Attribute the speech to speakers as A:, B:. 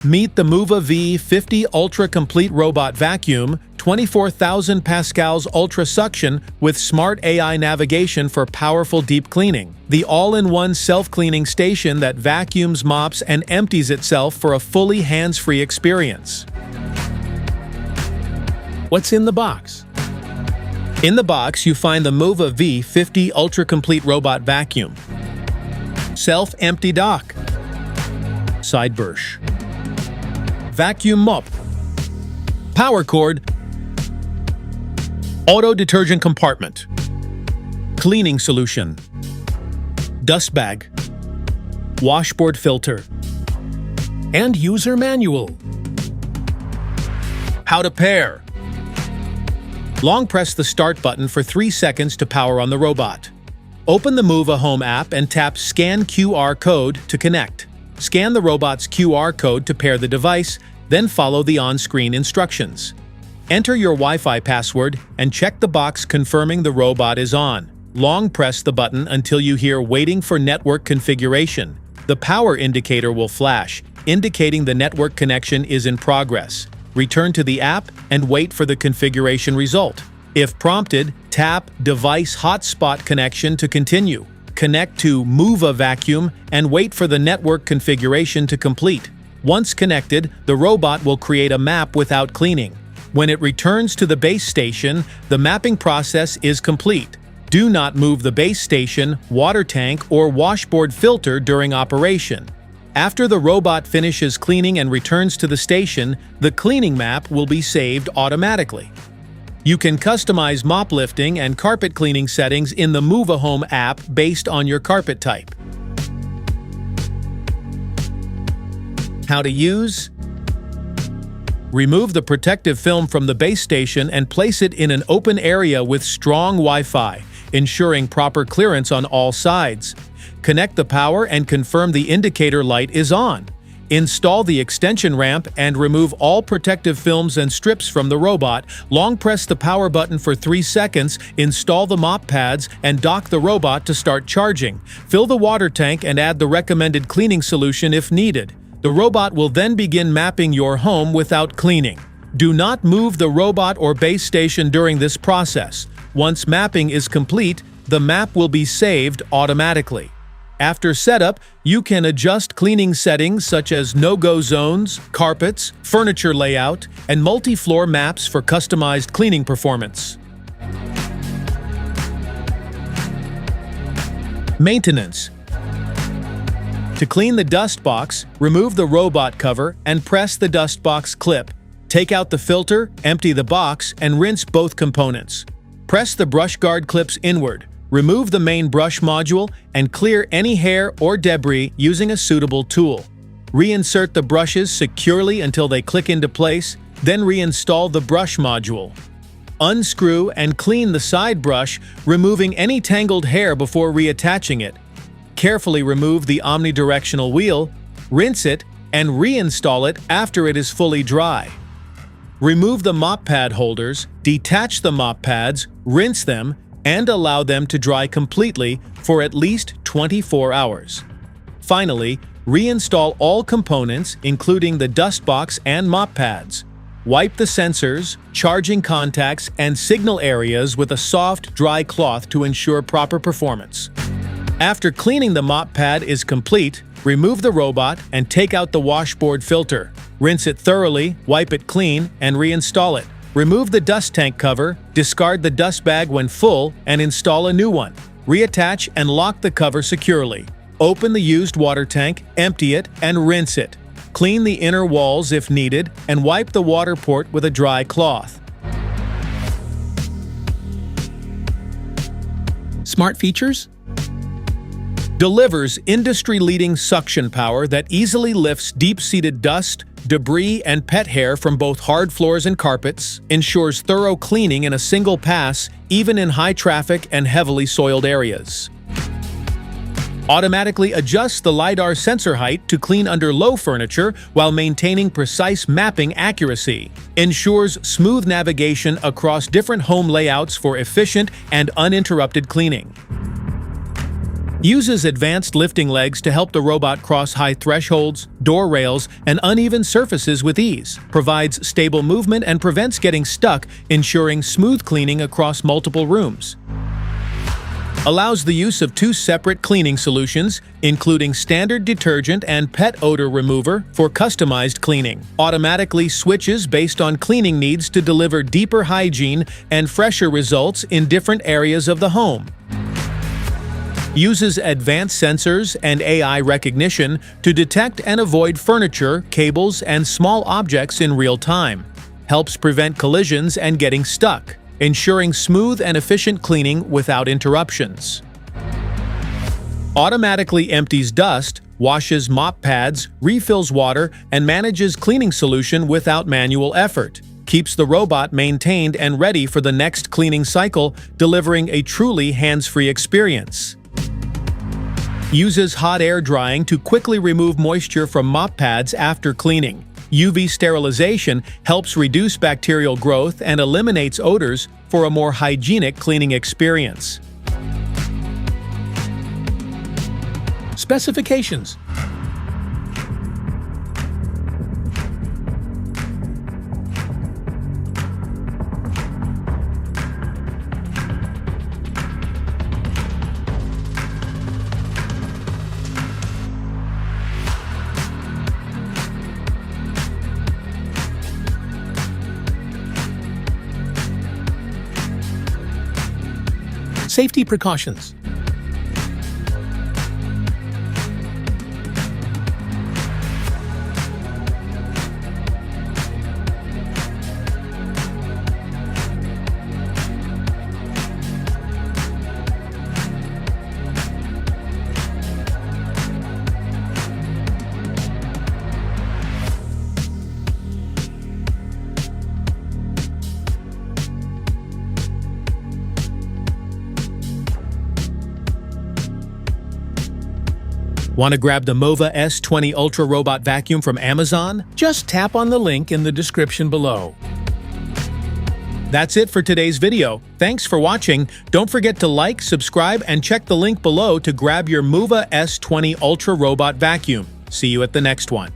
A: Meet the MOVA V50 Ultra Complete Robot Vacuum, 24,000 pascals ultra suction with smart AI navigation for powerful deep cleaning. The all-in-one self-cleaning station that vacuums, mops, and empties itself for a fully hands-free experience. What's in the box? In the box, you find the MOVA V50 Ultra Complete Robot Vacuum, self-empty dock, side brush, vacuum mop, power cord, auto detergent compartment, cleaning solution, dust bag, washboard filter, and user manual. How to pair. Long press the start button for 3 seconds to power on the robot. Open the MOVA Home app and tap Scan QR code to connect. Scan the robot's QR code to pair the device, then follow the on-screen instructions. Enter your Wi-Fi password and check the box confirming the robot is on. Long press the button until you hear "Waiting for network configuration." The power indicator will flash, indicating the network connection is in progress. Return to the app and wait for the configuration result. If prompted, tap Device Hotspot Connection to continue. Connect to MOVA Vacuum and wait for the network configuration to complete. Once connected, the robot will create a map without cleaning. When it returns to the base station, the mapping process is complete. Do not move the base station, water tank, or washboard filter during operation. After the robot finishes cleaning and returns to the station, the cleaning map will be saved automatically. You can customize mop lifting and carpet cleaning settings in the MOVA Home app based on your carpet type. How to use? Remove the protective film from the base station and place it in an open area with strong Wi-Fi, ensuring proper clearance on all sides. Connect the power and confirm the indicator light is on. Install the extension ramp and remove all protective films and strips from the robot. Long press the power button for 3 seconds, install the mop pads, and dock the robot to start charging. Fill the water tank and add the recommended cleaning solution if needed. The robot will then begin mapping your home without cleaning. Do not move the robot or base station during this process. Once mapping is complete, the map will be saved automatically. After setup, you can adjust cleaning settings such as no-go zones, carpets, furniture layout, and multi-floor maps for customized cleaning performance. Maintenance. To clean the dust box, remove the robot cover and press the dust box clip. Take out the filter, empty the box, and rinse both components. Press the brush guard clips inward. Remove the main brush module and clear any hair or debris using a suitable tool. Reinsert the brushes securely until they click into place, then reinstall the brush module. Unscrew and clean the side brush, removing any tangled hair before reattaching it. Carefully remove the omnidirectional wheel, rinse it, and reinstall it after it is fully dry. Remove the mop pad holders, detach the mop pads, rinse them, and allow them to dry completely for at least 24 hours. Finally, reinstall all components, including the dust box and mop pads. Wipe the sensors, charging contacts, and signal areas with a soft, dry cloth to ensure proper performance. After cleaning the mop pad is complete, remove the robot and take out the washboard filter. Rinse it thoroughly, wipe it clean, and reinstall it. Remove the dust tank cover, discard the dust bag when full, and install a new one. Reattach and lock the cover securely. Open the used water tank, empty it, and rinse it. Clean the inner walls if needed, and wipe the water port with a dry cloth. Smart features? Delivers industry-leading suction power that easily lifts deep-seated dust, debris, and pet hair from both hard floors and carpets, ensures thorough cleaning in a single pass, even in high traffic and heavily soiled areas. Automatically adjusts the LiDAR sensor height to clean under low furniture while maintaining precise mapping accuracy. Ensures smooth navigation across different home layouts for efficient and uninterrupted cleaning. Uses advanced lifting legs to help the robot cross high thresholds, door rails, and uneven surfaces with ease. Provides stable movement and prevents getting stuck, ensuring smooth cleaning across multiple rooms. Allows the use of 2 separate cleaning solutions, including standard detergent and pet odor remover for customized cleaning. Automatically switches based on cleaning needs to deliver deeper hygiene and fresher results in different areas of the home. Uses advanced sensors and AI recognition to detect and avoid furniture, cables, and small objects in real time. Helps prevent collisions and getting stuck, ensuring smooth and efficient cleaning without interruptions. Automatically empties dust, washes mop pads, refills water, and manages cleaning solution without manual effort. Keeps the robot maintained and ready for the next cleaning cycle, delivering a truly hands-free experience. Uses hot air drying to quickly remove moisture from mop pads after cleaning. UV sterilization helps reduce bacterial growth and eliminates odors for a more hygienic cleaning experience. Specifications. Safety precautions. Want to grab the MOVA S20 Ultra Robot Vacuum from Amazon? Just tap on the link in the description below. That's it for today's video. Thanks for watching. Don't forget to like, subscribe, and check the link below to grab your MOVA S20 Ultra Robot Vacuum. See you at the next one.